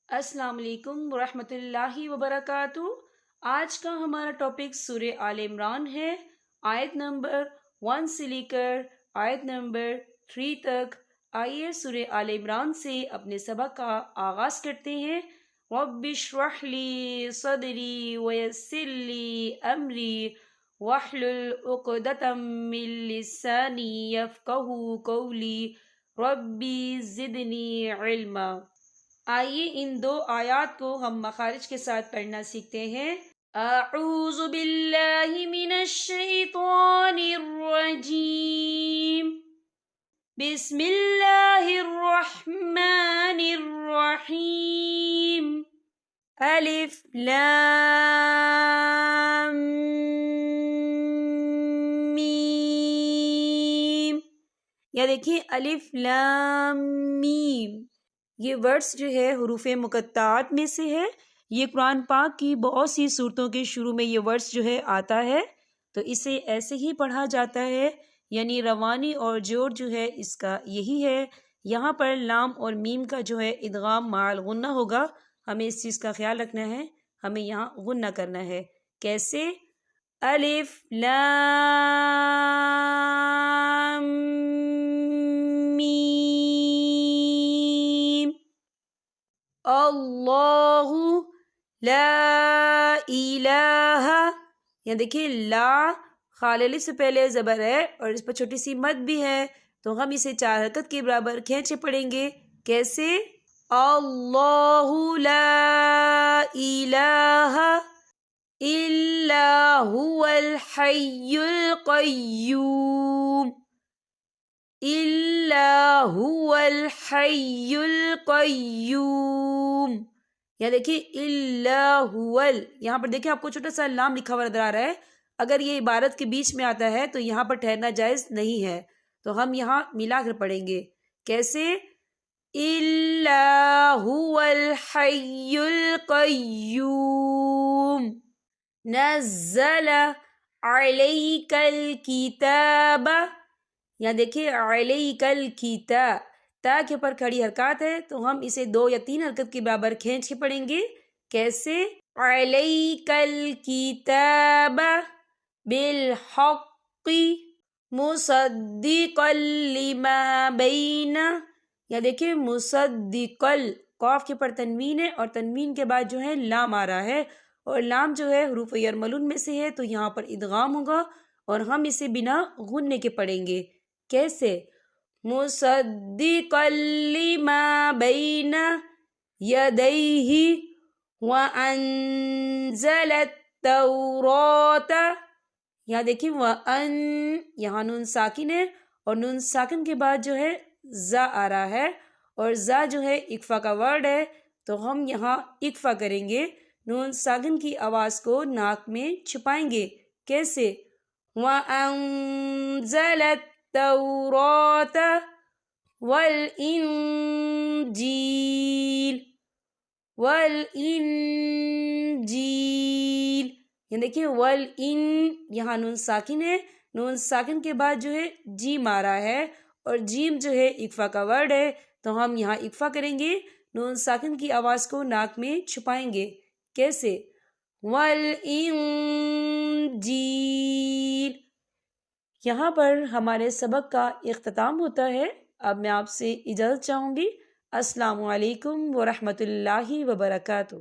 السلام علیکم ورحمۃ اللہ وبرکاتہ۔ آج کا ہمارا ٹاپک سورہ آل عمران ہے۔ آیت نمبر 1 سے لے کر آیت نمبر 3 تک۔ آئیے سورہ آل عمران سے اپنے سبق کا آغاز کرتے ہیں۔ رب اشرح لی صدری ویسر لی امری واحلل عقدۃ من لسانی یفقہوا قولی ربی زدنی علما۔ آئیے ان دو آیات کو ہم مخارج کے ساتھ پڑھنا سیکھتے ہیں۔ اعوذ باللہ من الشیطان الرجیم، بسم اللہ الرحمن الرحیم۔ الف لام میم۔ یا دیکھیں الف لام میم، یہ ورڈز جو ہے حروف مقطعات میں سے ہے۔ یہ قرآن پاک کی بہت سی صورتوں کے شروع میں یہ ورڈز جو ہے آتا ہے، تو اسے ایسے ہی پڑھا جاتا ہے، یعنی روانی اور جوڑ جو ہے اس کا یہی ہے۔ یہاں پر لام اور میم کا جو ہے ادغام مع الغنہ ہوگا، ہمیں اس چیز کا خیال رکھنا ہے، ہمیں یہاں غنہ کرنا ہے۔ کیسے؟ الف لام اللہ لا الہ۔ یہاں دیکھیں لا خال الف سے پہلے زبر ہے اور اس پر چھوٹی سی مد بھی ہے، تو ہم اسے 4 حرکت کے برابر کھینچے پڑھیں گے۔ کیسے؟ اللہ لا الہ الا هو الحی القیوم، الا هو الحی القیوم۔ یہاں دیکھیں الا هو، یہاں پر دیکھیں آپ کو چھوٹا سا لام لکھا ہوا نظر آ رہا ہے۔ اگر یہ عبارت کے بیچ میں آتا ہے تو یہاں پر ٹھہرنا جائز نہیں ہے، تو ہم یہاں ملا کر پڑھیں گے۔ کیسے؟ الا هو الحی القیوم نزل علیک الکتاب۔ یہاں دیکھیں علیک الکتاب، تا کے اوپر کھڑی حرکات ہے، تو ہم اسے 2 یا 3 حرکت کے برابر کھینچ کے پڑھیں گے۔ کیسے؟ علیک الکتاب بالحق مصدقا لما بین۔ یا دیکھیں مصدقل، قاف کے پر تنوین ہے اور تنوین کے بعد جو ہے لام آ رہا ہے، اور لام جو ہے حروف یرملون میں سے ہے، تو یہاں پر ادغام ہوگا اور ہم اسے بنا غننے کے پڑھیں گے۔ کیسے؟ مصدقا لما بین یدیہ وانزل التوراۃ۔ یہاں دیکھیں وان، یہاں نون ساکن ہے اور نون ساکن کے بعد جو ہے زا آ رہا ہے، اور زا جو ہے اکفا کا ورڈ ہے، تو ہم یہاں اکفا کریں گے، نون ساکن کی آواز کو ناک میں چھپائیں گے۔ کیسے؟ وانزل التوراۃ والانجیل، والانجیل۔ یہ دیکھیں والان، یہاں نون ساکن ہے، نون ساکن کے بعد جو ہے جیم آ رہا ہے، اور جیم جو ہے اکفا کا ورڈ ہے، تو ہم یہاں اکفا کریں گے، نون ساکن کی آواز کو ناک میں چھپائیں گے۔ کیسے؟ والانجیل۔ یہاں پر ہمارے سبق کا اختتام ہوتا ہے۔ اب میں آپ سے اجازت چاہوں گی۔ السلام علیکم ورحمۃ اللہ وبرکاتہ۔